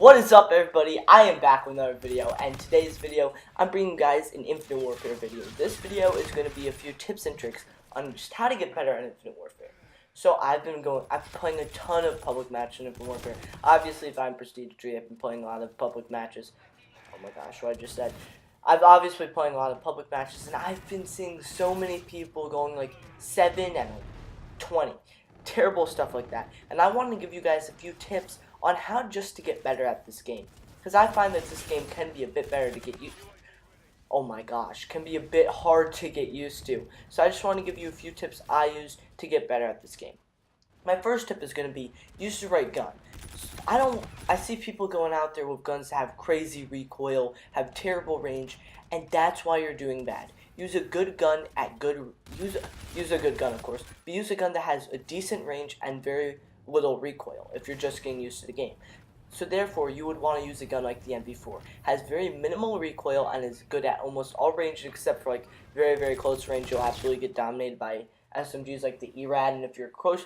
What is up, everybody? I am back with another video, and today's video, I'm bringing you guys an Infinite Warfare video. This video is going to be a few tips and tricks on just how to get better at Infinite Warfare. So I've been playing a ton of public matches in Infinite Warfare. Obviously, if I'm Prestige 3, I've been playing a lot of public matches. Oh my gosh, what I just said. I've obviously been playing a lot of public matches, and I've been seeing so many people going like 7 and 20. Terrible stuff like that. And I wanted to give you guys a few tips on how just to get better at this game, because I find that this game can be a bit better to get used. Oh my gosh, can be a bit hard to get used to. So I just want to give you a few tips I use to get better at this game. My first tip is going to be use the right gun. I see people going out there with guns that have crazy recoil, have terrible range, and that's why you're doing bad. Use a good gun use a good gun, of course, but use a gun that has a decent range and very little recoil if you're just getting used to the game. So therefore, you would want to use a gun like the MP4. Has very minimal recoil and is good at almost all range except for like very, very close range. You'll absolutely get dominated by SMGs like the ERAD, and if you're close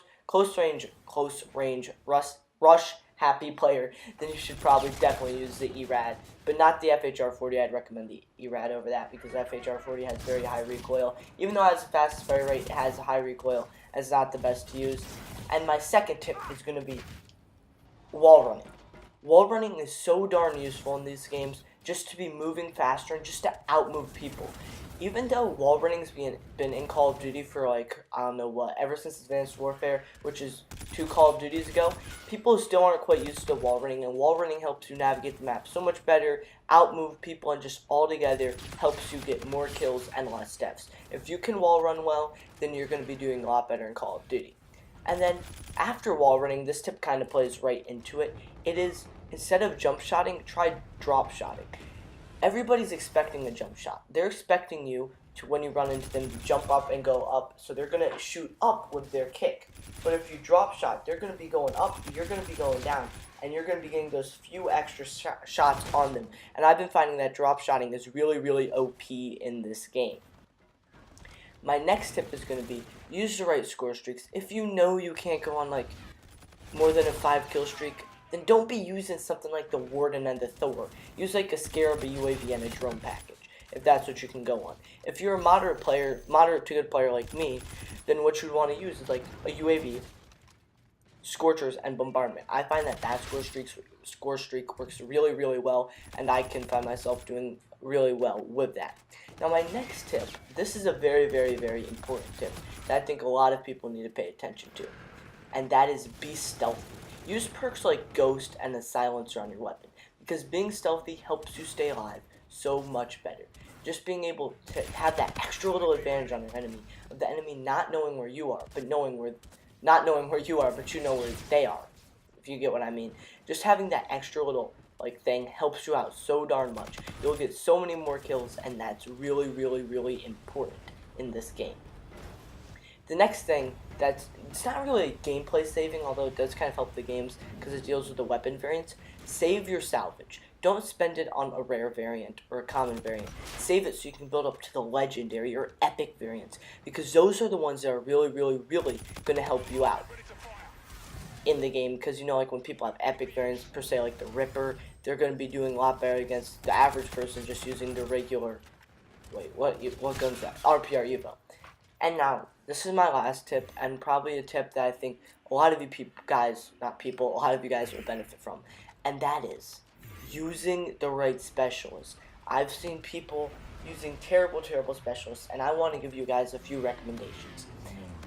range rush happy player, then you should probably definitely use the ERAD, but not the FHR-40. I'd recommend the ERAD over that because FHR-40 has very high recoil. Even though it has the fastest fire rate, it has a high recoil, and it's not the best to use. And my second tip is going to be wall running. Wall running is so darn useful in these games, just to be moving faster and just to outmove people. Even though wall running's been in Call of Duty for like, I don't know what, ever since Advanced Warfare, which is 2 Call of Duties ago, people still aren't quite used to wall running, and wall running helps you navigate the map so much better, outmove people, and just altogether helps you get more kills and less deaths. If you can wall run well, then you're going to be doing a lot better in Call of Duty. And then, after wall running, this tip kind of plays right into it. It is, instead of jump shotting, try drop shotting. Everybody's expecting a jump shot. They're expecting you to, when you run into them, to jump up and go up, so they're going to shoot up with their kick. But if you drop shot, they're going to be going up, you're going to be going down, and you're going to be getting those few extra shots on them. And I've been finding that drop shotting is really, really OP in this game. My next tip is going to be, use the right score streaks. If you know you can't go on like more than a 5 kill streak, then don't be using something like the Warden and the Thor. Use like a Scarab, a UAV, and a drone package, if that's what you can go on. If you're a moderate to good player like me, then what you'd want to use is like a UAV, Scorchers, and Bombardment. I find that score streak works really, really well, and I can find myself doing really well with that. Now my next tip, this is a very, very, very important tip that I think a lot of people need to pay attention to, and that is be stealthy. Use perks like Ghost and the Silencer on your weapon, because being stealthy helps you stay alive so much better. Just being able to have that extra little advantage on your enemy, of the enemy not knowing where you are, but not knowing where you are, but you know where they are, if you get what I mean. Just having that extra little thing helps you out so darn much. You'll get so many more kills, and that's really, really, really important in this game. The next thing, it's not really gameplay saving, although it does kind of help the games because it deals with the weapon variants. Save your salvage. Don't spend it on a rare variant or a common variant. Save it so you can build up to the legendary or epic variants, because those are the ones that are really, really, really going to help you out in the game. Because, you know, like when people have epic variants, per se, like the Ripper, they're going to be doing a lot better against the average person just using the regular, what gun's that? RPR Evo. And now, this is my last tip, and probably a tip that I think a lot of you a lot of you guys will benefit from, and that is using the right specialists. I've seen people using terrible, terrible specialists, and I want to give you guys a few recommendations.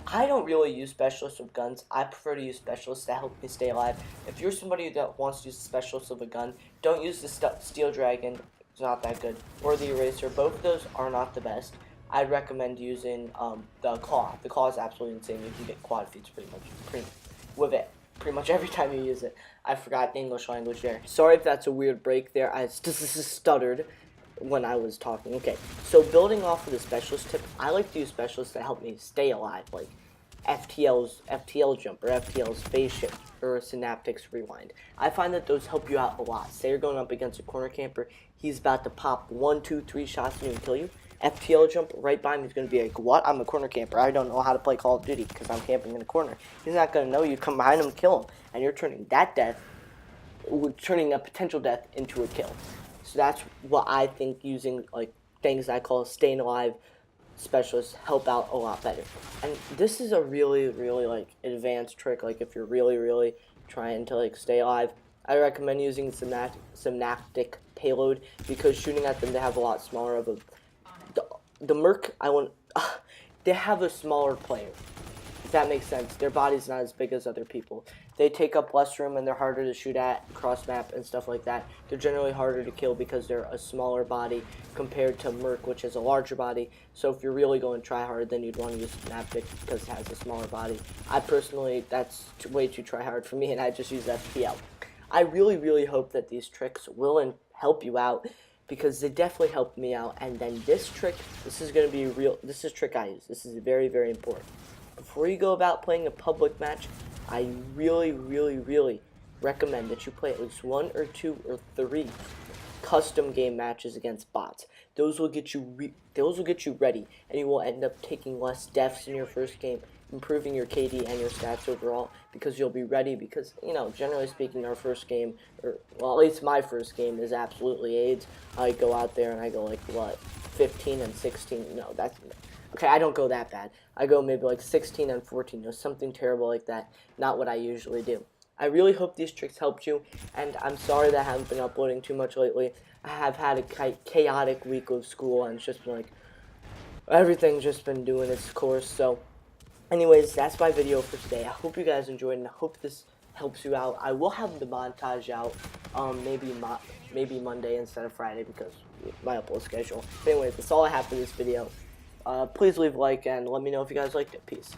I don't really use specialists with guns. I prefer to use specialists that help me stay alive. If you're somebody that wants to use the specialist with a gun, don't use the Steel Dragon. It's not that good. Or the Eraser. Both of those are not the best. I'd recommend using the Claw. The Claw is absolutely insane. You can get quad feeds pretty much every time you use it. I forgot the English language there. Sorry if that's a weird break there. I stuttered when I was talking. Okay, so building off of the specialist tip, I like to use specialists that help me stay alive, like FTL jump, or FTL's phase shift, or synaptics rewind. I find that those help you out a lot. Say you're going up against a corner camper, he's about to pop 1, 2, 3 shots at you and kill you. FTL jump right by him, he's going to be like, what? I'm a corner camper. I don't know how to play Call of Duty because I'm camping in a corner. He's not going to know you come behind him and kill him. And you're turning that death turning a potential death into a kill. So that's what I think using like things I call staying alive specialists help out a lot better. And this is a really like advanced trick. Like if you're really trying to like stay alive, I recommend using synaptic payload, because shooting at them, they have a lot smaller of a the merc. They have a smaller player, if that makes sense. Their body's not as big as other people. They take up less room and they're harder to shoot at, cross map and stuff like that. They're generally harder to kill because they're a smaller body compared to Merc, which is a larger body. So if you're really going try hard, then you'd want to use Synaptic because it has a smaller body. I personally, that's way too try hard for me, and I just use FPL. I really hope that these tricks will help you out, because they definitely helped me out. And then this trick, this is going to be real. This is a trick I use. This is very important. Before you go about playing a public match, I really recommend that you play at least 1 or 2 or 3 custom game matches against bots. Those will get you ready, and you will end up taking less deaths in your first game, improving your KD and your stats overall, because you'll be ready. Because, you know, generally speaking, our first game, or well, at least my first game, is absolutely AIDS. I go out there and I go like what, 15 and 16. No, that's okay, I don't go that bad. I go maybe like 16 and 14, or something terrible like that. Not what I usually do. I really hope these tricks helped you, and I'm sorry that I haven't been uploading too much lately. I have had a chaotic week of school, and it's just been like, everything's just been doing its course. So anyways, that's my video for today. I hope you guys enjoyed, and I hope this helps you out. I will have the montage out maybe Monday instead of Friday, because my upload schedule. But anyways, that's all I have for this video. Please leave a like and let me know if you guys liked it. Peace.